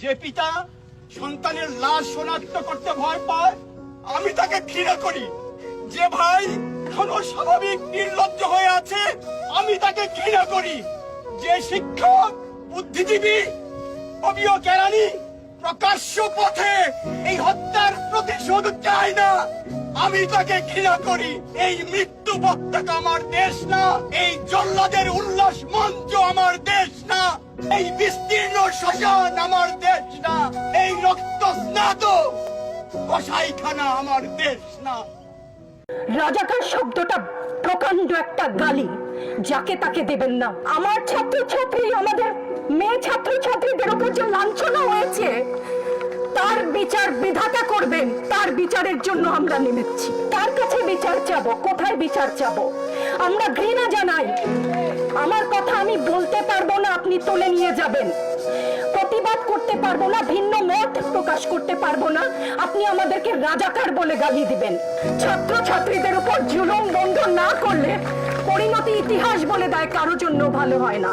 যে পিতা সন্তানের লাশ শনাক্ত করতে ভয় পায় আমি তাকে ঘৃণা করি। যে ভাই এখনো স্বাভাবিক নির্লজ্জ হয়ে আছে আমি তাকে ঘৃণা করি। যে শিক্ষক বুদ্ধিজীবী কবিও কেরানি প্রকাশ্য পথে এই হত্যার প্রতিশোধ চায় না আমি তাকে ঘৃণা করি। এই মৃত্যু পতাকা আমার দেশ না, এই জল্লাদের উল্লাস মঞ্চ আমার দেশ না, এই বিস্তীর্ণ শ্মশান আমার দেশ না, এই রক্ত স্নাত কসাইখানা আমার দেশ না। রাজাকার শব্দটা প্রকাণ্ড একটা গালি, যাকে তাকে দেবেন না। আমার ছাত্রছাত্রী, আমাদের মেয়ে ছাত্রছাত্রীদের উপর যে লাঞ্ছনা হয়েছে তার বিচার বিধাতা করবেন। তার বিচারের জন্য আমরা নেমেছি। তার কাছে বিচার চাবো। কোথায় বিচার চাবো? আমরা ঘৃণা জানাই। আমার কথা আমি বলতে পারবো না, আপনি তুলে নিয়ে যাবেন। প্রতিবাদ করতে পারবো না, ভিন্ন মত প্রকাশ করতে পারবো না, আপনি আমাদেরকে রাজাকার বলে গালি দিবেন। ছাত্রছাত্রীদের উপর জুলুম বন্ধ না করলে পরিণতি ইতিহাস বলে দেয় কারোর জন্য ভালো হয় না।